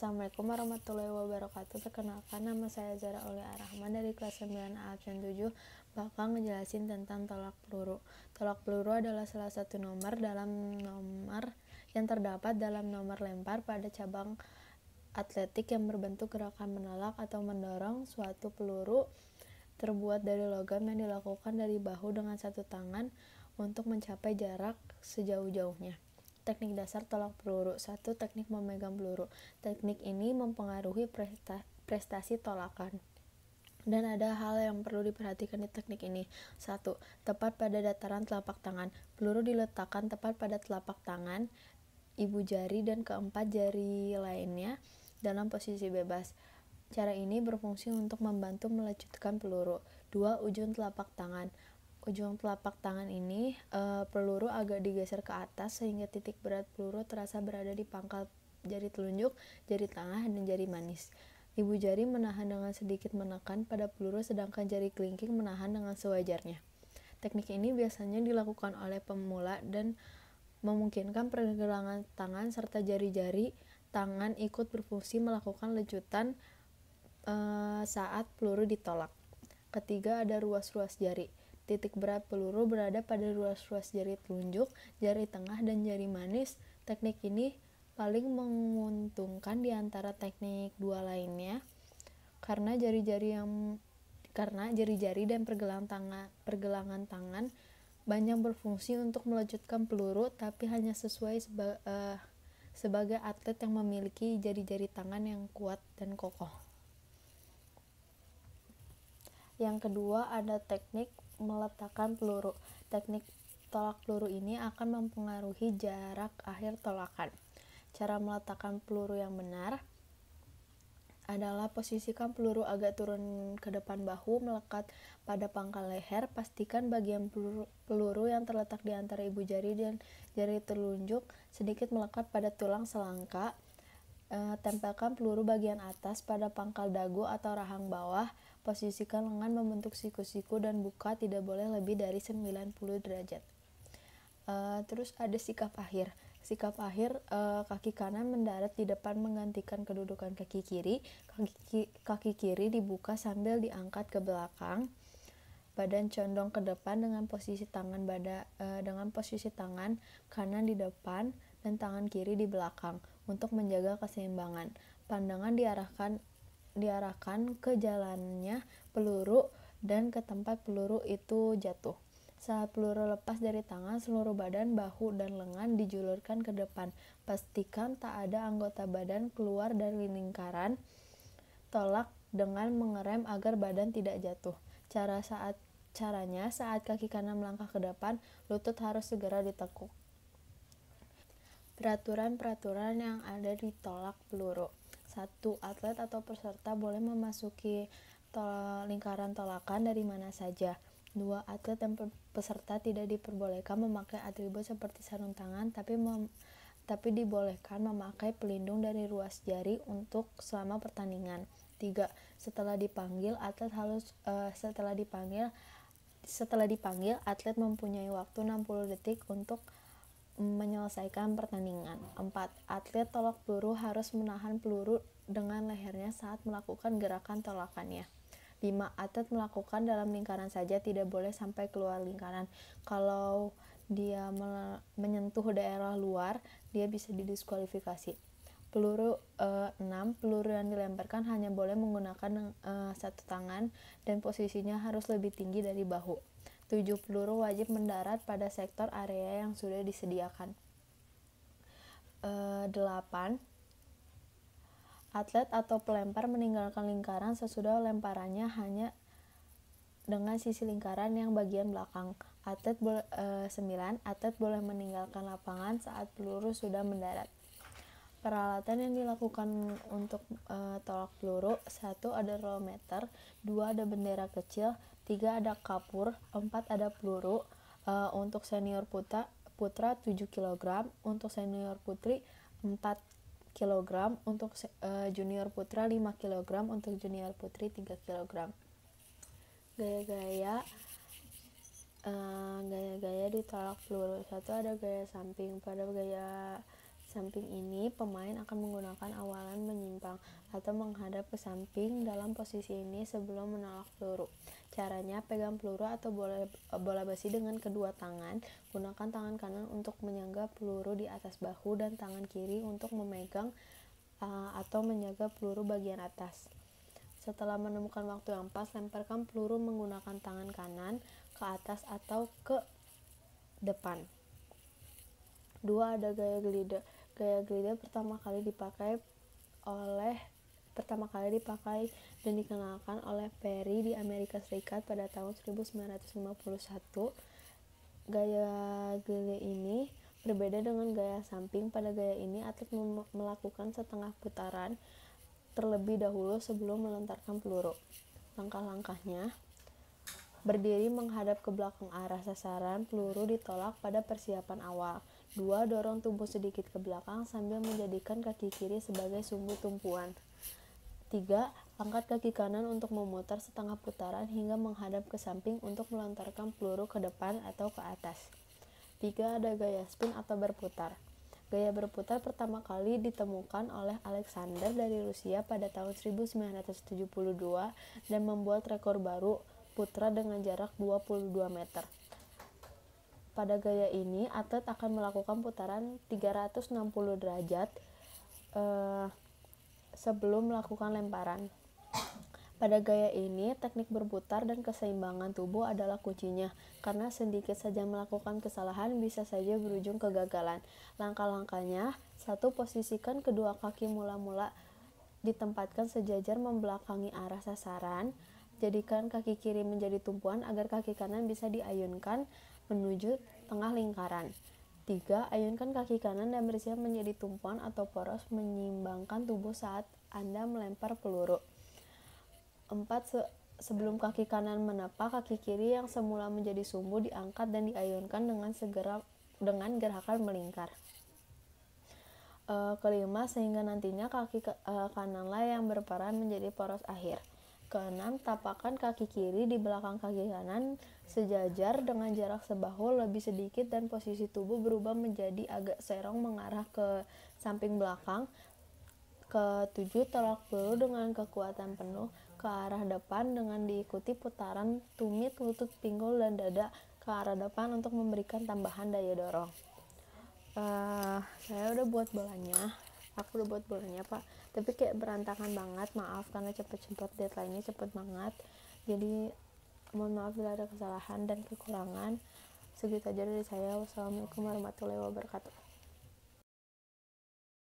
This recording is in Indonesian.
Assalamualaikum warahmatullahi wabarakatuh. Perkenalkan, nama saya Zara Aulia Rahman dari kelas 9A absen 7 bakal ngejelasin tentang tolak peluru. Tolak peluru adalah salah satu nomor yang terdapat dalam nomor lempar pada cabang atletik yang berbentuk gerakan menolak atau mendorong suatu peluru terbuat dari logam yang dilakukan dari bahu dengan satu tangan untuk mencapai jarak sejauh-jauhnya. Teknik dasar tolak peluru. 1. Teknik memegang peluru. Teknik ini mempengaruhi prestasi tolakan. Dan ada hal yang perlu diperhatikan di teknik ini. 1. Tepat pada dataran telapak tangan. Peluru diletakkan tepat pada telapak tangan, ibu jari dan keempat jari lainnya dalam posisi bebas. Cara ini berfungsi untuk membantu melecutkan peluru. 2. Ujung telapak tangan. Ujung telapak tangan ini peluru agak digeser ke atas sehingga titik berat peluru terasa berada di pangkal jari telunjuk, jari tengah, dan jari manis. Ibu jari menahan dengan sedikit menekan pada peluru, sedangkan jari kelingking menahan dengan sewajarnya. Teknik ini biasanya dilakukan oleh pemula dan memungkinkan pergelangan tangan serta jari-jari tangan ikut berfungsi melakukan lecutan saat peluru ditolak. Ketiga, ada ruas-ruas jari. Titik berat peluru berada pada ruas-ruas jari telunjuk, jari tengah, dan jari manis. Teknik ini paling menguntungkan di antara teknik dua lainnya karena jari-jari dan pergelangan tangan banyak berfungsi untuk melecutkan peluru, tapi hanya sesuai sebagai atlet yang memiliki jari-jari tangan yang kuat dan kokoh. Yang kedua, ada teknik meletakkan peluru. Teknik tolak peluru ini akan mempengaruhi jarak akhir tolakan. Cara meletakkan peluru yang benar adalah posisikan peluru agak turun ke depan bahu, melekat pada pangkal leher. Pastikan bagian peluru yang terletak di antara ibu jari dan jari telunjuk sedikit melekat pada tulang selangka. Tempelkan peluru bagian atas pada pangkal dagu atau rahang bawah. Posisikan lengan membentuk siku-siku dan buka tidak boleh lebih dari 90 derajat. Terus ada sikap akhir. Sikap akhir, kaki kanan mendarat di depan menggantikan kedudukan kaki kiri. Kaki kiri dibuka sambil diangkat ke belakang. Badan condong ke depan dengan posisi tangan kanan di depan dan tangan kiri di belakang untuk menjaga keseimbangan. Pandangan diarahkan ke jalannya peluru dan ke tempat peluru itu jatuh. Saat peluru lepas dari tangan, seluruh badan, bahu, dan lengan dijulurkan ke depan. Pastikan tak ada anggota badan keluar dari lingkaran tolak dengan mengerem agar badan tidak jatuh. Caranya saat kaki kanan melangkah ke depan, lutut harus segera ditekuk. Peraturan-peraturan yang ada di tolak peluru. 1. Atlet atau peserta boleh memasuki lingkaran tolakan dari mana saja. 2. Atlet dan peserta tidak diperbolehkan memakai atribut seperti sarung tangan, tapi dibolehkan memakai pelindung dari ruas jari untuk selama pertandingan. 3. Setelah dipanggil, atlet mempunyai waktu 60 detik untuk menyelesaikan pertandingan. 4. Atlet tolak peluru harus menahan peluru dengan lehernya saat melakukan gerakan tolakannya. 5. Atlet melakukan dalam lingkaran saja, tidak boleh sampai keluar lingkaran. Kalau dia menyentuh daerah luar, dia bisa didiskualifikasi. 6. Peluru yang dilemparkan hanya boleh menggunakan satu tangan dan posisinya harus lebih tinggi dari bahu. 7. Peluru wajib mendarat pada sektor area yang sudah disediakan. 8. Atlet atau pelempar meninggalkan lingkaran sesudah lemparannya hanya dengan sisi lingkaran yang bagian belakang. 9. Atlet boleh meninggalkan lapangan saat peluru sudah mendarat. Peralatan yang dilakukan untuk tolak peluru. 1. Ada rolmeter. 2. Ada bendera kecil. 3. Ada kapur. 4. Ada peluru. Untuk senior putra 7 kg, untuk senior putri 4 kg, untuk junior putra 5 kg, untuk junior putri 3 kg. Gaya-gaya ditolak peluru. 1. Ada gaya samping. Pada gaya samping ini, pemain akan menggunakan awalan menyimpang atau menghadap ke samping dalam posisi ini sebelum menolak peluru. Caranya, pegang peluru atau bola besi dengan kedua tangan. Gunakan tangan kanan untuk menyangga peluru di atas bahu dan tangan kiri untuk memegang atau menjaga peluru bagian atas. Setelah menemukan waktu yang pas, lemparkan peluru menggunakan tangan kanan ke atas atau ke depan. 2. Ada gaya glide. Gaya glide pertama kali dipakai dan dikenalkan oleh Perry di Amerika Serikat pada tahun 1951. Gaya glide ini berbeda dengan gaya samping. Pada gaya ini, atlet melakukan setengah putaran terlebih dahulu sebelum melontarkan peluru. Langkah-langkahnya: berdiri menghadap ke belakang arah sasaran, peluru ditolak pada persiapan awal. 2. Dorong tubuh sedikit ke belakang sambil menjadikan kaki kiri sebagai sumbu tumpuan. 3. Angkat kaki kanan untuk memutar setengah putaran hingga menghadap ke samping untuk melontarkan peluru ke depan atau ke atas. 3. Ada gaya spin atau berputar. Gaya berputar pertama kali ditemukan oleh Alexander dari Rusia pada tahun 1972 dan membuat rekor baru putra dengan jarak 22 meter. Pada gaya ini, atlet akan melakukan putaran 360 derajat sebelum melakukan lemparan. Pada gaya ini, teknik berputar dan keseimbangan tubuh adalah kuncinya, karena sedikit saja melakukan kesalahan bisa saja berujung kegagalan. Langkah-langkahnya: 1. Posisikan kedua kaki mula-mula ditempatkan sejajar membelakangi arah sasaran. Jadikan kaki kiri menjadi tumpuan agar kaki kanan bisa diayunkan menuju tengah lingkaran. 3. Ayunkan kaki kanan dan bersiap menjadi tumpuan atau poros menyeimbangkan tubuh saat Anda melempar peluru. 4. Sebelum kaki kanan menepak, kaki kiri yang semula menjadi sumbu diangkat dan diayunkan dengan gerakan melingkar. Kelima, sehingga nantinya kaki kananlah yang berperan menjadi poros akhir. Keenam, tapakkan kaki kiri di belakang kaki kanan sejajar dengan jarak sebahu lebih sedikit dan posisi tubuh berubah menjadi agak serong mengarah ke samping belakang. Ketujuh, tolak peluru dengan kekuatan penuh ke arah depan dengan diikuti putaran tumit, lutut, pinggul, dan dada ke arah depan untuk memberikan tambahan daya dorong. Saya udah buat bolanya. Aku udah buat bolanya, Pak. Tapi kayak berantakan banget. Maaf karena cepet-cepet, deadline-nya cepet banget. Jadi mohon maaf bila ada kesalahan dan kekurangan. Segitu aja dari saya. Wassalamualaikum warahmatullahi wabarakatuh.